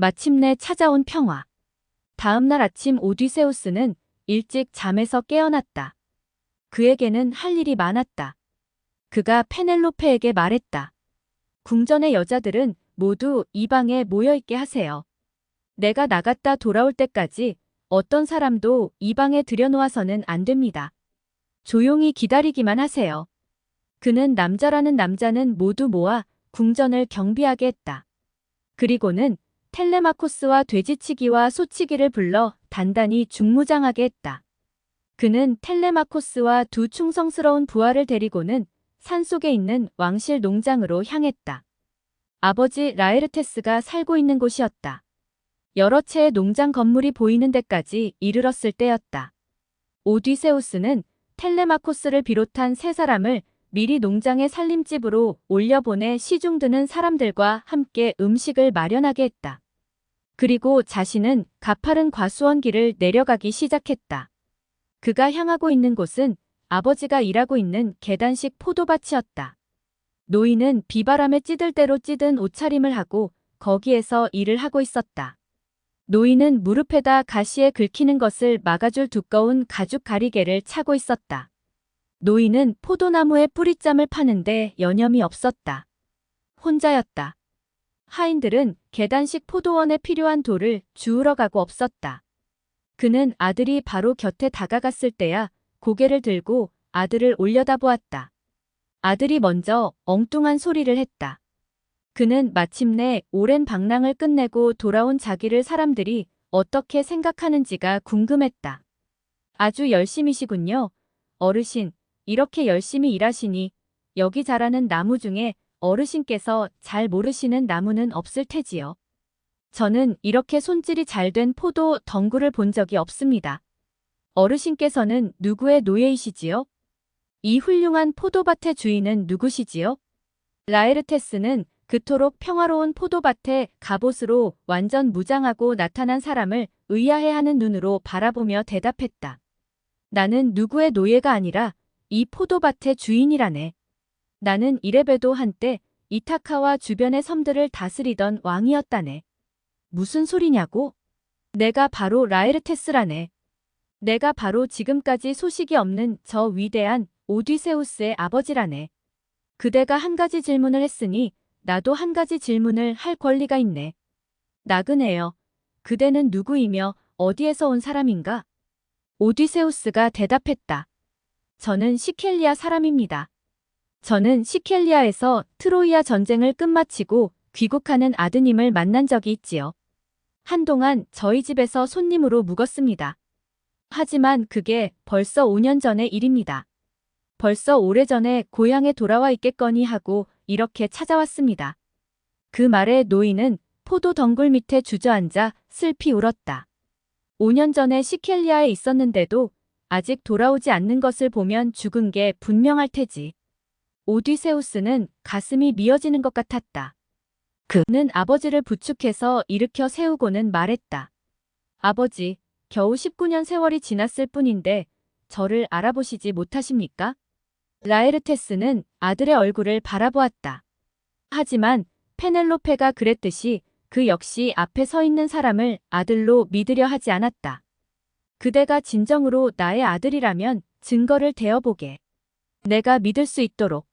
마침내 찾아온 평화. 다음 날 아침 오디세우스는 일찍 잠에서 깨어났다. 그에게는 할 일이 많았다. 그가 페넬로페에게 말했다. 궁전의 여자들은 모두 이 방에 모여있게 하세요. 내가 나갔다 돌아올 때까지 어떤 사람도 이 방에 들여놓아서는 안 됩니다. 조용히 기다리기만 하세요. 그는 남자라는 남자는 모두 모아 궁전을 경비하게 했다. 그리고는 텔레마코스와 돼지치기와 소치기를 불러 단단히 중무장하게 했다. 그는 텔레마코스와 두 충성스러운 부하를 데리고는 산속에 있는 왕실 농장으로 향했다. 아버지 라에르테스가 살고 있는 곳이었다. 여러 채의 농장 건물이 보이는 데까지 이르렀을 때였다. 오디세우스는 텔레마코스를 비롯한 세 사람을 미리 농장의 살림집으로 올려보내 시중드는 사람들과 함께 음식을 마련하게 했다. 그리고 자신은 가파른 과수원길을 내려가기 시작했다. 그가 향하고 있는 곳은 아버지가 일하고 있는 계단식 포도밭이었다. 노인은 비바람에 찌들 대로 찌든 옷차림을 하고 거기에서 일을 하고 있었다. 노인은 무릎에다 가시에 긁히는 것을 막아줄 두꺼운 가죽 가리개를 차고 있었다. 노인은 포도나무의 뿌리잠을 파는데 여념이 없었다. 혼자였다. 하인들은 계단식 포도원에 필요한 돌을 주우러 가고 없었다. 그는 아들이 바로 곁에 다가갔을 때야 고개를 들고 아들을 올려다보았다. 아들이 먼저 엉뚱한 소리를 했다. 그는 마침내 오랜 방랑을 끝내고 돌아온 자기를 사람들이 어떻게 생각하는지가 궁금했다. 아주 열심히시군요. 어르신, 이렇게 열심히 일하시니 여기 자라는 나무 중에 어르신께서 잘 모르시는 나무는 없을 테지요. 저는 이렇게 손질이 잘 된 포도 덩굴을 본 적이 없습니다. 어르신께서는 누구의 노예이시지요? 이 훌륭한 포도밭의 주인은 누구시지요? 라에르테스는 그토록 평화로운 포도밭에 갑옷으로 완전 무장하고 나타난 사람을 의아해하는 눈으로 바라보며 대답했다. 나는 누구의 노예가 아니라 이 포도밭의 주인이라네. 나는 이레베도 한때 이타카와 주변의 섬들을 다스리던 왕이었다네. 무슨 소리냐고? 내가 바로 라에르테스라네. 내가 바로 지금까지 소식이 없는 저 위대한 오디세우스의 아버지라네. 그대가 한 가지 질문을 했으니 나도 한 가지 질문을 할 권리가 있네. 나그네여, 그대는 누구이며 어디에서 온 사람인가? 오디세우스가 대답했다. 저는 시켈리아 사람입니다. 저는 시켈리아에서 트로이아 전쟁을 끝마치고 귀국하는 아드님을 만난 적이 있지요. 한동안 저희 집에서 손님으로 묵었습니다. 하지만 그게 벌써 5년 전의 일입니다. 벌써 오래전에 고향에 돌아와 있겠거니 하고 이렇게 찾아왔습니다. 그 말에 노인은 포도 덩굴 밑에 주저앉아 슬피 울었다. 5년 전에 시켈리아에 있었는데도 아직 돌아오지 않는 것을 보면 죽은 게 분명할 테지. 오디세우스는 가슴이 미어지는 것 같았다. 그는 아버지를 부축해서 일으켜 세우고는 말했다. 아버지, 겨우 19년 세월이 지났을 뿐인데 저를 알아보시지 못하십니까? 라에르테스는 아들의 얼굴을 바라보았다. 하지만 페넬로페가 그랬듯이 그 역시 앞에 서 있는 사람을 아들로 믿으려 하지 않았다. 그대가 진정으로 나의 아들이라면 증거를 대어보게. 내가 믿을 수 있도록.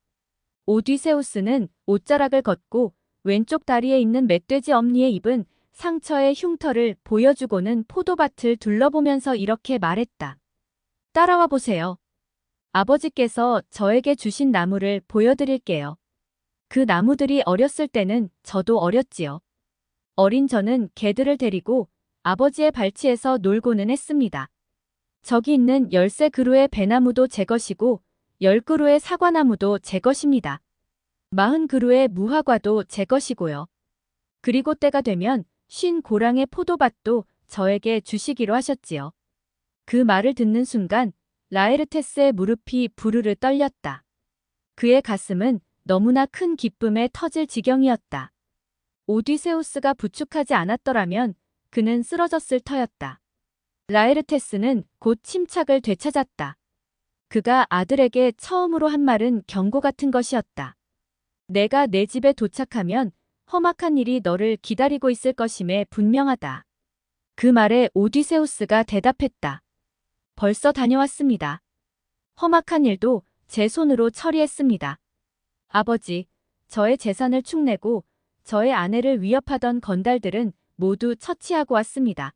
오디세우스는 옷자락을 걷고 왼쪽 다리에 있는 멧돼지 엄니에 입은 상처의 흉터를 보여주고는 포도밭을 둘러보면서 이렇게 말했다. 따라와 보세요. 아버지께서 저에게 주신 나무를 보여드릴게요. 그 나무들이 어렸을 때는 저도 어렸지요. 어린 저는 개들을 데리고 아버지의 발치에서 놀고는 했습니다. 저기 있는 13그루의 배나무도 제 것이고 10그루의 사과나무도 제 것입니다. 40그루의 무화과도 제 것이고요. 그리고 때가 되면 50고랑의 포도밭도 저에게 주시기로 하셨지요. 그 말을 듣는 순간 라에르테스의 무릎이 부르르 떨렸다. 그의 가슴은 너무나 큰 기쁨에 터질 지경이었다. 오디세우스가 부축하지 않았더라면 그는 쓰러졌을 터였다. 라에르테스는 곧 침착을 되찾았다. 그가 아들에게 처음으로 한 말은 경고 같은 것이었다. 내가 내 집에 도착하면 험악한 일이 너를 기다리고 있을 것임에 분명하다. 그 말에 오디세우스가 대답했다. 벌써 다녀왔습니다. 험악한 일도 제 손으로 처리했습니다. 아버지, 저의 재산을 축내고 저의 아내를 위협하던 건달들은 모두 처치하고 왔습니다.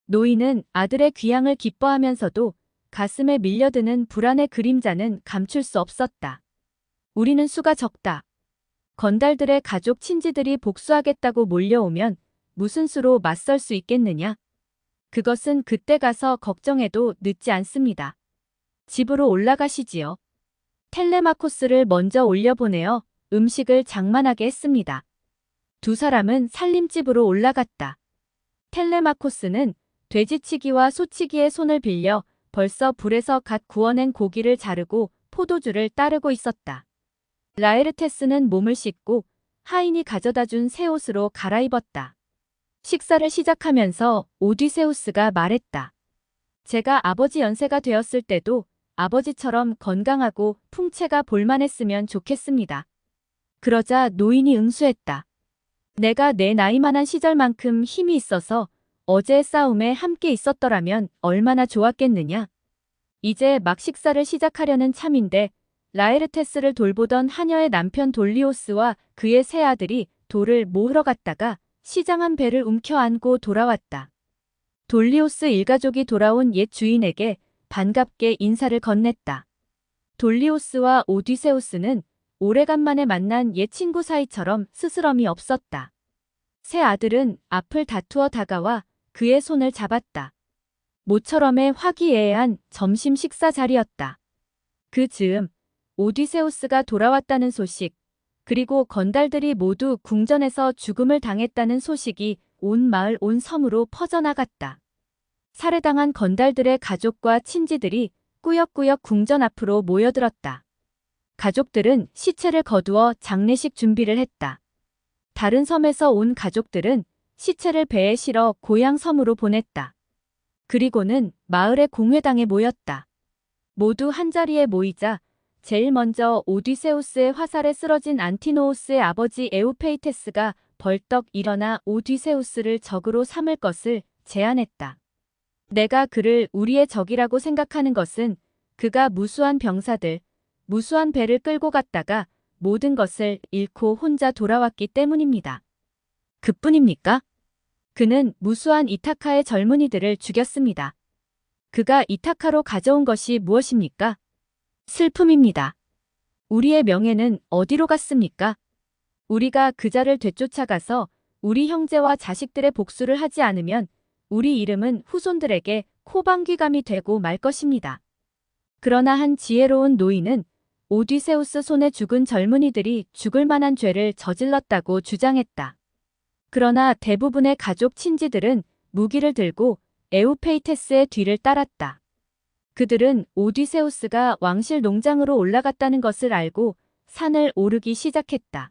노인은 아들의 귀향을 기뻐하면서도 가슴에 밀려드는 불안의 그림자는 감출 수 없었다. 우리는 수가 적다. 건달들의 가족 친지들이 복수하겠다고 몰려오면 무슨 수로 맞설 수 있겠느냐? 그것은 그때 가서 걱정해도 늦지 않습니다. 집으로 올라가시지요. 텔레마코스를 먼저 올려보내어 음식을 장만하게 했습니다. 두 사람은 살림집으로 올라갔다. 텔레마코스는 돼지치기와 소치기의 손을 빌려 벌써 불에서 갓 구워낸 고기를 자르고 포도주를 따르고 있었다. 라에르테스는 몸을 씻고 하인이 가져다준 새 옷으로 갈아입었다. 식사를 시작하면서 오디세우스가 말했다. 제가 아버지 연세가 되었을 때도 아버지처럼 건강하고 풍채가 볼만했으면 좋겠습니다. 그러자 노인이 응수했다. 내가 내 나이만한 시절만큼 힘이 있어서 어제의 싸움에 함께 있었더라면 얼마나 좋았겠느냐. 이제 막 식사를 시작하려는 참인데 라에르테스를 돌보던 하녀의 남편 돌리오스와 그의 세 아들이 돌을 모으러 갔다가 시장한 배를 움켜안고 돌아왔다. 돌리오스 일가족이 돌아온 옛 주인에게 반갑게 인사를 건넸다. 돌리오스와 오디세우스는 오래간만에 만난 옛 친구 사이처럼 스스럼이 없었다. 세 아들은 앞을 다투어 다가와 그의 손을 잡았다. 모처럼의 화기애애한 점심 식사 자리였다. 그 즈음 오디세우스가 돌아왔다는 소식, 그리고 건달들이 모두 궁전에서 죽음을 당했다는 소식이 온 마을 온 섬으로 퍼져나갔다. 살해당한 건달들의 가족과 친지들이 꾸역꾸역 궁전 앞으로 모여들었다. 가족들은 시체를 거두어 장례식 준비를 했다. 다른 섬에서 온 가족들은 시체를 배에 실어 고향 섬으로 보냈다. 그리고는 마을의 공회당에 모였다. 모두 한자리에 모이자 제일 먼저 오디세우스의 화살에 쓰러진 안티노우스의 아버지 에우페이테스가 벌떡 일어나 오디세우스를 적으로 삼을 것을 제안했다. 내가 그를 우리의 적이라고 생각하는 것은 그가 무수한 병사들, 무수한 배를 끌고 갔다가 모든 것을 잃고 혼자 돌아왔기 때문입니다. 그뿐입니까? 그는 무수한 이타카의 젊은이들을 죽였습니다. 그가 이타카로 가져온 것이 무엇입니까? 슬픔입니다. 우리의 명예는 어디로 갔습니까? 우리가 그자를 되쫓아가서 우리 형제와 자식들의 복수를 하지 않으면 우리 이름은 후손들에게 코방귀감이 되고 말 것입니다. 그러나 한 지혜로운 노인은 오디세우스 손에 죽은 젊은이들이 죽을 만한 죄를 저질렀다고 주장했다. 그러나 대부분의 가족 친지들은 무기를 들고 에우페이테스의 뒤를 따랐다. 그들은 오디세우스가 왕실 농장으로 올라갔다는 것을 알고 산을 오르기 시작했다.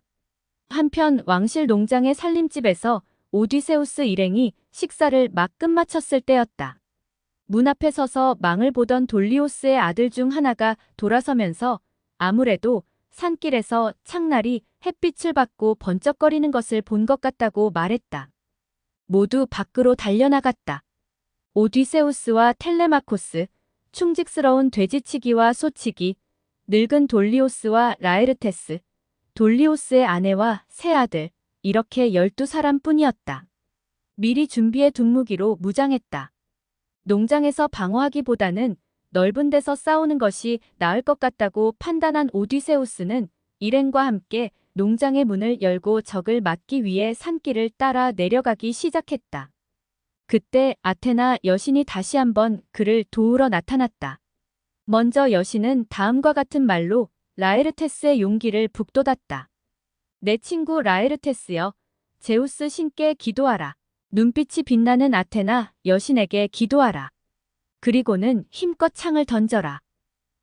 한편 왕실 농장의 살림집에서 오디세우스 일행이 식사를 막 끝마쳤을 때였다. 문 앞에 서서 망을 보던 돌리오스의 아들 중 하나가 돌아서면서 아무래도 산길에서 창날이 햇빛을 받고 번쩍거리는 것을 본 것 같다고 말했다. 모두 밖으로 달려나갔다. 오디세우스와 텔레마코스, 충직스러운 돼지치기와 소치기, 늙은 돌리오스와 라에르테스, 돌리오스의 아내와 세 아들, 이렇게 12사람뿐이었다. 미리 준비해 둔 무기로 무장했다. 농장에서 방어하기보다는 넓은 데서 싸우는 것이 나을 것 같다고 판단한 오디세우스는 일행과 함께 농장의 문을 열고 적을 막기 위해 산길을 따라 내려가기 시작했다. 그때 아테나 여신이 다시 한번 그를 도우러 나타났다. 먼저 여신은 다음과 같은 말로 라에르테스의 용기를 북돋았다. 내 친구 라에르테스여, 제우스 신께 기도하라. 눈빛이 빛나는 아테나 여신에게 기도하라. 그리고는 힘껏 창을 던져라.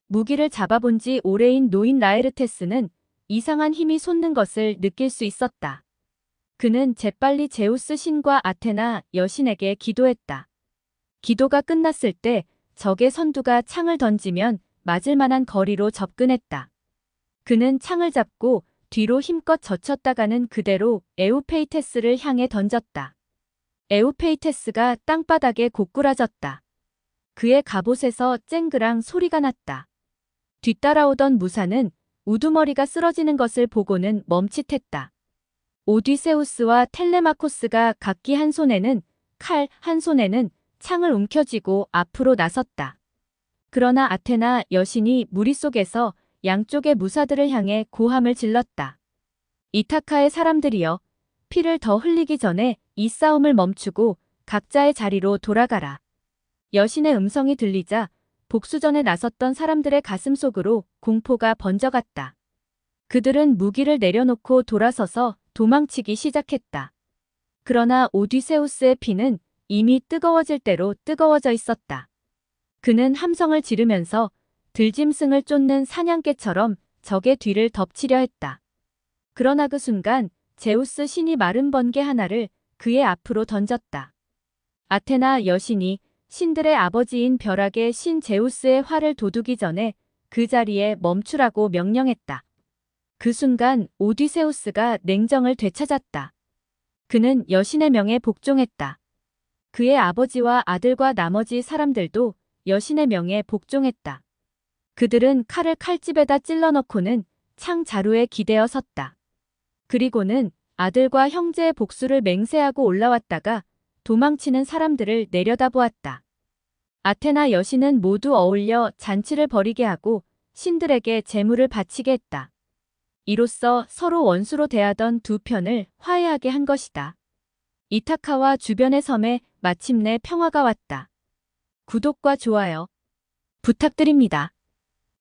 무기를 잡아본 지 오래인 노인 라에르테스는 이상한 힘이 솟는 것을 느낄 수 있었다. 그는 재빨리 제우스 신과 아테나 여신에게 기도했다. 기도가 끝났을 때 적의 선두가 창을 던지면 맞을 만한 거리로 접근했다. 그는 창을 잡고 뒤로 힘껏 젖혔다가는 그대로 에우페이테스를 향해 던졌다. 에우페이테스가 땅바닥에 고꾸라졌다. 그의 갑옷에서 쨍그랑 소리가 났다. 뒤따라오던 무사는 우두머리가 쓰러지는 것을 보고는 멈칫했다. 오디세우스와 텔레마코스가 각기 한 손에는 칼, 한 손에는 창을 움켜쥐고 앞으로 나섰다. 그러나 아테나 여신이 무리 속에서 양쪽의 무사들을 향해 고함을 질렀다. 이타카의 사람들이여, 피를 더 흘리기 전에 이 싸움을 멈추고 각자의 자리로 돌아가라. 여신의 음성이 들리자 복수전에 나섰던 사람들의 가슴 속으로 공포가 번져갔다. 그들은 무기를 내려놓고 돌아서서 도망치기 시작했다. 그러나 오디세우스의 피는 이미 뜨거워질 대로 뜨거워져 있었다. 그는 함성을 지르면서 들짐승을 쫓는 사냥개처럼 적의 뒤를 덮치려 했다. 그러나 그 순간 제우스 신이 마른 번개 하나를 그의 앞으로 던졌다. 아테나 여신이 신들의 아버지인 벼락의 신 제우스의 활을 도두기 전에 그 자리에 멈추라고 명령했다. 그 순간 오디세우스가 냉정을 되찾았다. 그는 여신의 명에 복종했다. 그의 아버지와 아들과 나머지 사람들도 여신의 명에 복종했다. 그들은 칼을 칼집에다 찔러 넣고는 창 자루에 기대어 섰다. 그리고는 아들과 형제의 복수를 맹세하고 올라왔다가 도망치는 사람들을 내려다보았다. 아테나 여신은 모두 어울려 잔치를 벌이게 하고 신들에게 제물을 바치게 했다. 이로써 서로 원수로 대하던 두 편을 화해하게 한 것이다. 이타카와 주변의 섬에 마침내 평화가 왔다. 구독과 좋아요 부탁드립니다.